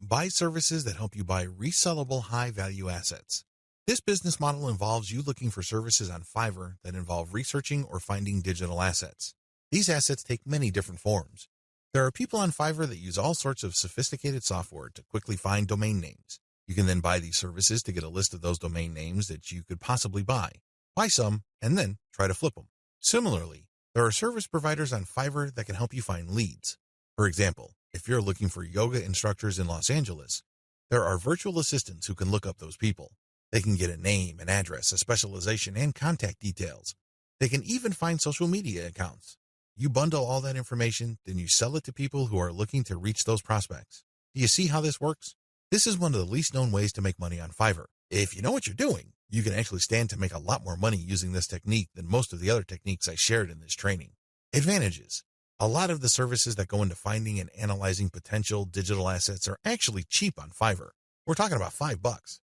Buy services that help you buy resellable high-value assets. This business model involves you looking for services on Fiverr that involve researching or finding digital assets. These assets take many different forms. There are people on Fiverr that use all sorts of sophisticated software to quickly find domain names. You can then buy these services to get a list of those domain names that you could possibly buy. Buy some, and then try to flip them. Similarly, there are service providers on Fiverr that can help you find leads. For example, if you're looking for yoga instructors in Los Angeles, there are virtual assistants who can look up those people. They can get a name, an address, a specialization, and contact details. They can even find social media accounts. You bundle all that information, then you sell it to people who are looking to reach those prospects. Do you see how this works? This is one of the least known ways to make money on Fiverr. If you know what you're doing, you can actually stand to make a lot more money using this technique than most of the other techniques I shared in this training. Advantages. A lot of the services that go into finding and analyzing potential digital assets are actually cheap on Fiverr. We're talking about $5.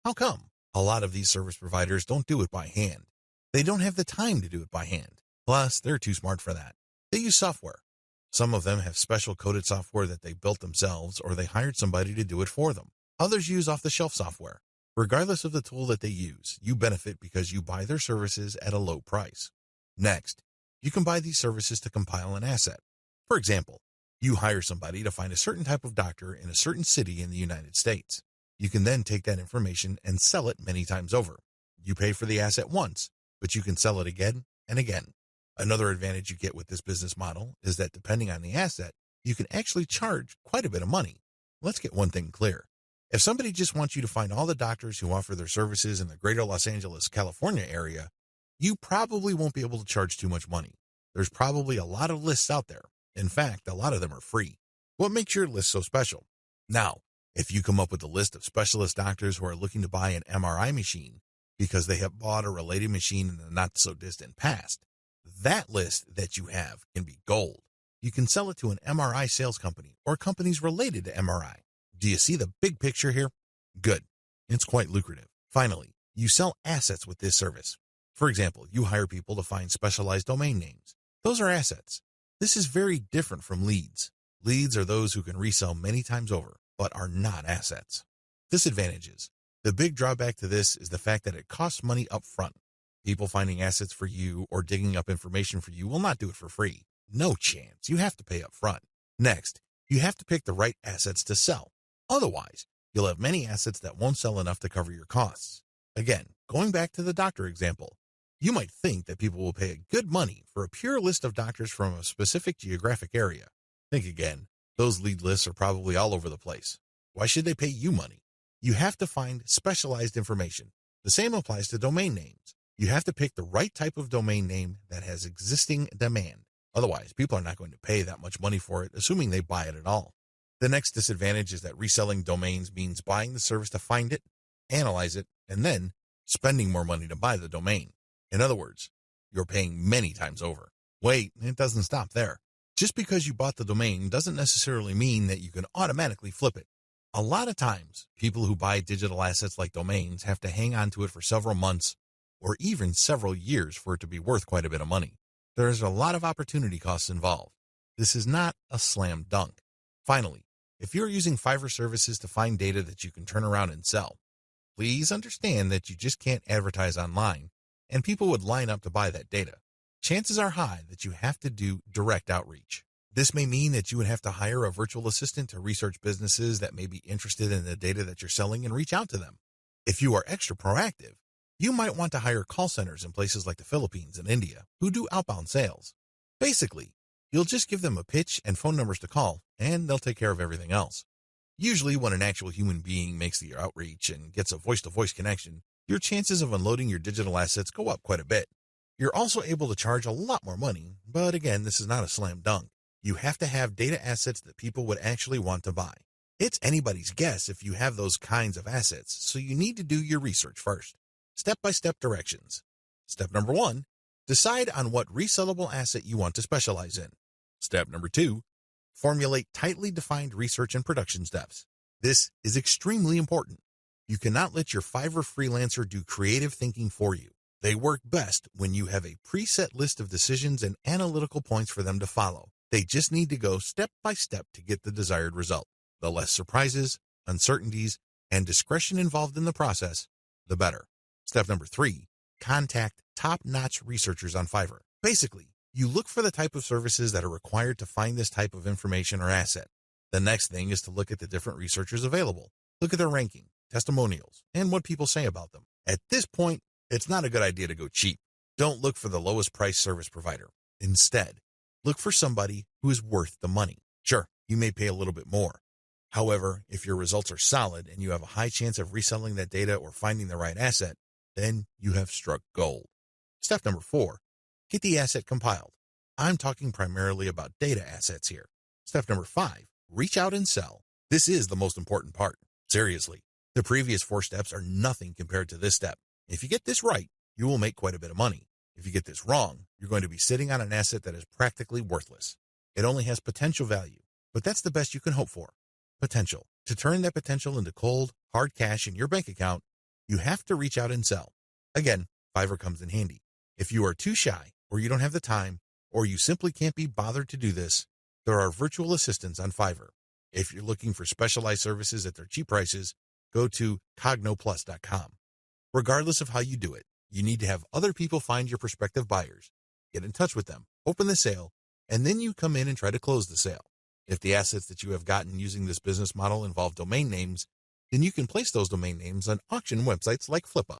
How come? A lot of these service providers don't do it by hand. They don't have the time to do it by hand. Plus, they're too smart for that. They use software. Some of them have special coded software that they built themselves or they hired somebody to do it for them. Others use off-the-shelf software. Regardless of the tool that they use, you benefit because you buy their services at a low price. Next, you can buy these services to compile an asset. For example, you hire somebody to find a certain type of doctor in a certain city in the United States. You can then take that information and sell it many times over. You pay for the asset once, but you can sell it again and again. Another advantage you get with this business model is that depending on the asset, you can actually charge quite a bit of money. Let's get one thing clear. If somebody just wants you to find all the doctors who offer their services in the greater Los Angeles, California area, you probably won't be able to charge too much money. There's probably a lot of lists out there. In fact, a lot of them are free. What makes your list so special? Now, if you come up with a list of specialist doctors who are looking to buy an MRI machine because they have bought a related machine in the not-so-distant past, that list that you have can be gold. You can sell it to an MRI sales company or companies related to MRI. Do you see the big picture here? Good. It's quite lucrative. Finally, you sell assets with this service. For example, you hire people to find specialized domain names. Those are assets. This is very different from leads. Leads are those who can resell many times over, but are not assets. Disadvantages. The big drawback to this is the fact that it costs money up front. People finding assets for you or digging up information for you will not do it for free. No chance. You have to pay up front. Next, you have to pick the right assets to sell. Otherwise, you'll have many assets that won't sell enough to cover your costs. Again, going back to the doctor example, you might think that people will pay good money for a pure list of doctors from a specific geographic area. Think again. Those lead lists are probably all over the place. Why should they pay you money? You have to find specialized information. The same applies to domain names. You have to pick the right type of domain name that has existing demand. Otherwise, people are not going to pay that much money for it, assuming they buy it at all. The next disadvantage is that reselling domains means buying the service to find it, analyze it, and then spending more money to buy the domain. In other words, you're paying many times over. Wait, it doesn't stop there. Just because you bought the domain doesn't necessarily mean that you can automatically flip it. A lot of times, people who buy digital assets like domains have to hang on to it for several months or even several years for it to be worth quite a bit of money. There is a lot of opportunity costs involved. This is not a slam dunk. Finally, if you're using Fiverr services to find data that you can turn around and sell, please understand that you just can't advertise online and people would line up to buy that data. Chances are high that you have to do direct outreach. This may mean that you would have to hire a virtual assistant to research businesses that may be interested in the data that you're selling and reach out to them. If you are extra proactive, you might want to hire call centers in places like the Philippines and India who do outbound sales. Basically, you'll just give them a pitch and phone numbers to call, and they'll take care of everything else. Usually, when an actual human being makes the outreach and gets a voice-to-voice connection, your chances of unloading your digital assets go up quite a bit. You're also able to charge a lot more money, but again, this is not a slam dunk. You have to have data assets that people would actually want to buy. It's anybody's guess if you have those kinds of assets, so you need to do your research first. Step-by-step directions. Step number 1, decide on what resellable asset you want to specialize in. Step number 2, formulate tightly defined research and production steps. This is extremely important. You cannot let your Fiverr freelancer do creative thinking for you. They work best when you have a preset list of decisions and analytical points for them to follow. They just need to go step by step to get the desired result. The less surprises, uncertainties, and discretion involved in the process, the better. Step number 3, contact top-notch researchers on Fiverr. Basically, you look for the type of services that are required to find this type of information or asset. The next thing is to look at the different researchers available. Look at their ranking, testimonials, and what people say about them. At this point, it's not a good idea to go cheap. Don't look for the lowest price service provider. Instead, look for somebody who is worth the money. Sure, you may pay a little bit more. However, if your results are solid and you have a high chance of reselling that data or finding the right asset, then you have struck gold. Step number 4, get the asset compiled. I'm talking primarily about data assets here. Step number 5, reach out and sell. This is the most important part. Seriously, the previous 4 steps are nothing compared to this step. If you get this right, you will make quite a bit of money. If you get this wrong, you're going to be sitting on an asset that is practically worthless. It only has potential value, but that's the best you can hope for. Potential. To turn that potential into cold, hard cash in your bank account, you have to reach out and sell. Again, Fiverr comes in handy. If you are too shy, or you don't have the time, or you simply can't be bothered to do this, there are virtual assistants on Fiverr. If you're looking for specialized services at their cheap prices, go to cognoplus.com. Regardless of how you do it, you need to have other people find your prospective buyers, get in touch with them, open the sale, and then you come in and try to close the sale. If the assets that you have gotten using this business model involve domain names, then you can place those domain names on auction websites like Flippa.